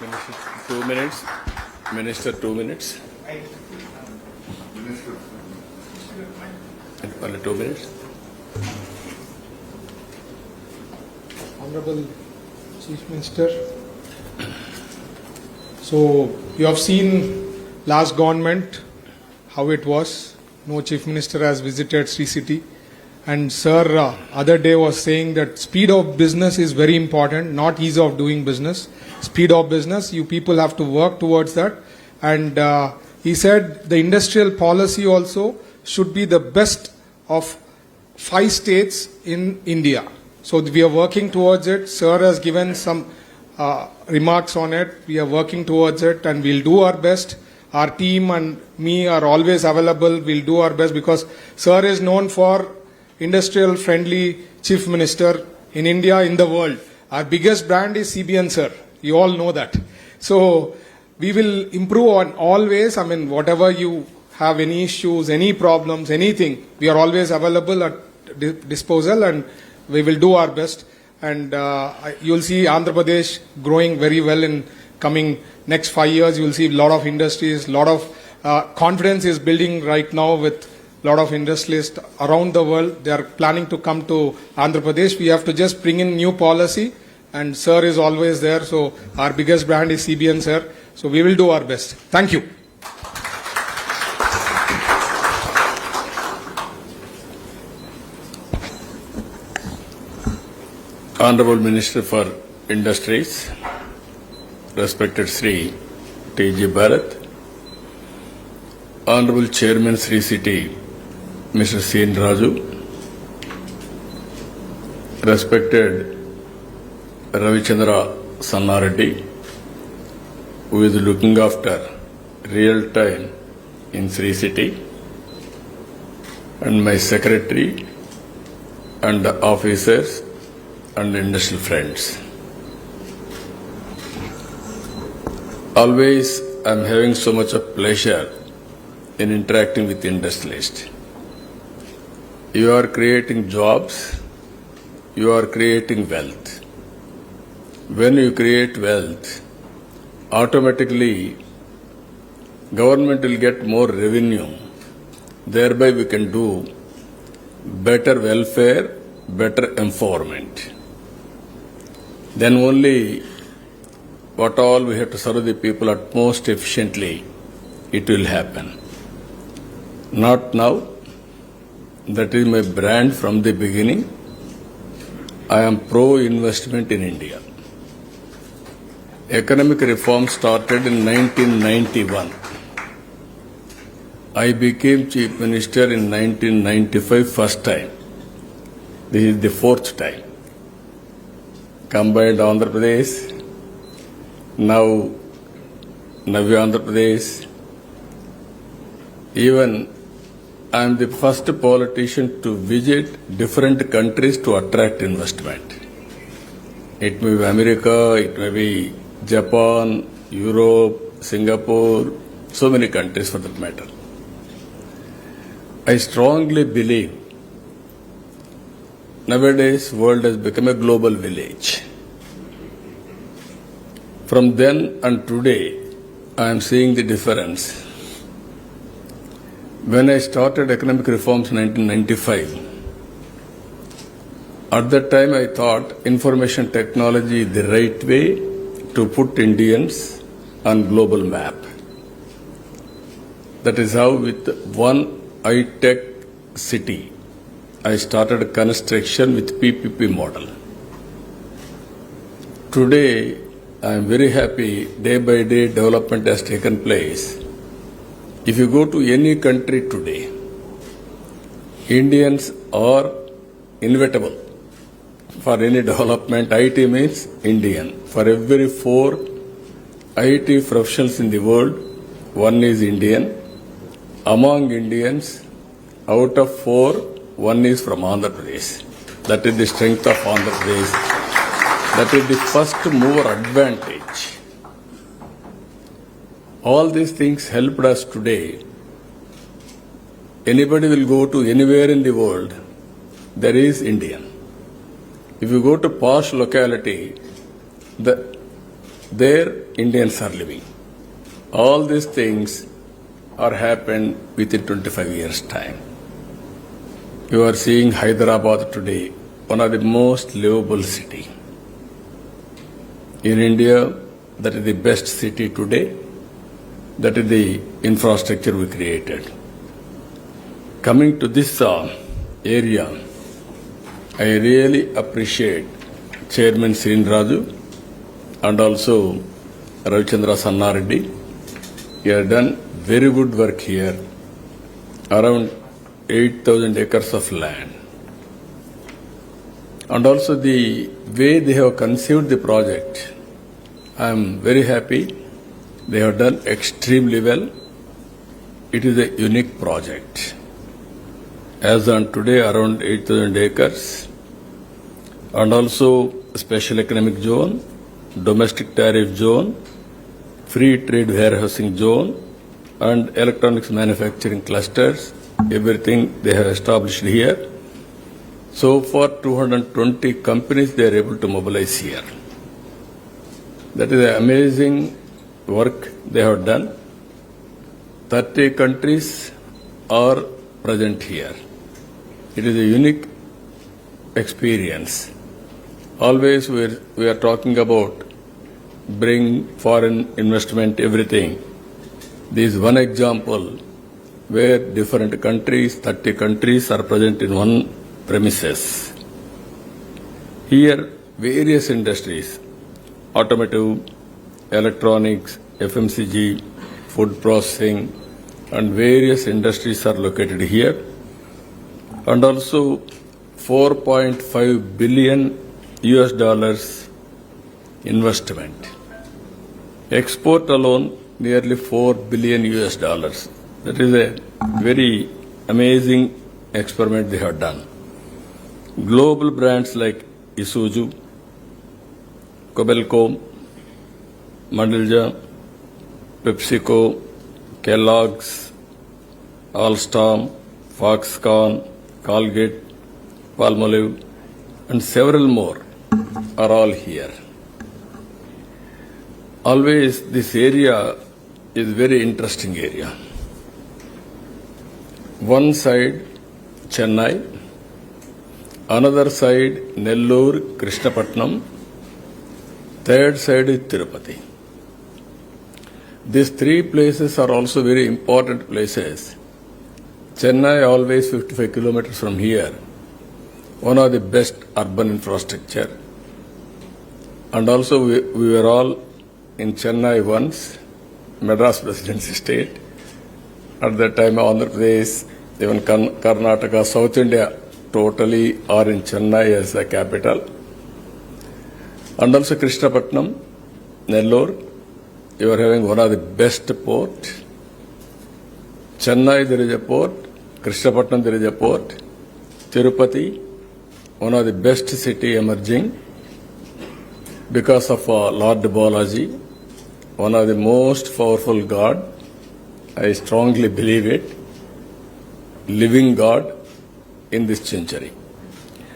Minister, 2 minutes. Minister, 2 minutes. Only 2 minutes. Honorable Chief Minister, so you have seen last government how it was. No Chief Minister has visited Sri City, and sir other day was saying that speed of business is very important, not ease of doing business. Speed of business, you people have to work towards that. And he said the industrial policy also should be the best of 5 states in India. So we are working towards it. Sir has given some remarks on it. We are working towards it and we'll do our best. Our team and me are always available. We'll do our best because Sir is known for industrial friendly Chief Minister in India, in the world. Our biggest brand is CBN, sir. You all know that. So we will improve on always. I mean, whatever you have any issues, any problems, anything, we are always available at disposal and we will do our best. And you will see Andhra Pradesh growing very well in coming next 5 years. You will see a lot of industries, lot of confidence is building right now with a lot of industrialists around the world. They are planning to come to Andhra Pradesh. We have to just bring in new policy and sir is always there. So our biggest brand is CBN, sir. So we will do our best. Thank you. Honorable Minister for Industries, respected Sri T.G. Bharat, Honorable Chairman Sri City, Mr. C.N. Raju, respected Ravichandra Sannareddy, who is looking after real time in Sri City, and my secretary and officers and industrial friends. Always I am having so much of pleasure in interacting with industrialists. You are creating jobs, you are creating wealth. When you create wealth, automatically government will get more revenue. Thereby we can do better welfare, better empowerment. Then only what all we have to serve the people at most efficiently, it will happen. Not now. That is my brand from the beginning. I am pro-investment in India. Economic reform started in 1991. I became Chief Minister in 1995 first time. This is the 4th time. Combined Andhra Pradesh, now Navya Andhra Pradesh. Even I am the first politician to visit different countries to attract investment. It may be America, it may be Japan, Europe, Singapore, so many countries for that matter. I strongly believe nowadays world has become a global village. From then and today, I am seeing the difference. When I started economic reforms in 1995, at that time I thought information technology is the right way to put Indians on global map. That is how with one high-tech city, I started construction with PPP model. Today, I am very happy day by day development has taken place. If you go to any country today, Indians are inevitable. For any development, IT means Indian. For every 4 IT professionals in the world, 1 is Indian. Among Indians, out of 4, 1 is from Andhra Pradesh. That is the strength of Andhra Pradesh. That is the first mover advantage. All these things helped us today. Anybody will go to anywhere in the world, there is Indian. If you go to posh locality, there Indians are living. All these things are happened within 25 years' time. You are seeing Hyderabad today, one of the most livable city. In India, that is the best city today. That is the infrastructure we created. Coming to this area, I really appreciate Chairman Srin Raju and also Ravichandra Sannareddy. You have done very good work here, around 8,000 acres of land. And also the way they have conceived the project, I am very happy. They have done extremely well. It is a unique project. As on today, around 8,000 acres, and also special economic zone, domestic tariff zone, free trade warehousing zone, and electronics manufacturing clusters, everything they have established here. So far, 220 companies they are able to mobilize here. That is an amazing work they have done. 30 countries are present here. It is a unique experience. Always we are talking about bring foreign investment, everything. This is one example where different countries, 30 countries are present in one premises. Here, various industries, automotive, electronics, FMCG, food processing, and various industries are located here. And also $4.5 billion investment. Export alone, nearly $4 billion. That is a very amazing experiment they have done. Global brands like Isuzu, Kobelco, Mandalja, PepsiCo, Kellogg's, Alstom, Foxconn, Colgate, Palmolive, and several more are all here. Always this area is very interesting area. One side Chennai, another side Nellore, Krishnapatnam, third side is Tirupati. These three places are also very important places. Chennai always 55 kilometers from here, one of the best urban infrastructure. And also we were all in Chennai once, Madras Presidency State. At that time, Andhra Pradesh, even Karnataka, South India, totally are in Chennai as the capital. And also Krishnapatnam, Nellore, you are having one of the best port. Chennai, there is a port. Krishnapatnam, there is a port. Tirupati, one of the best city emerging because of Lord Balaji, one of the most powerful God. I strongly believe it. Living God in this century.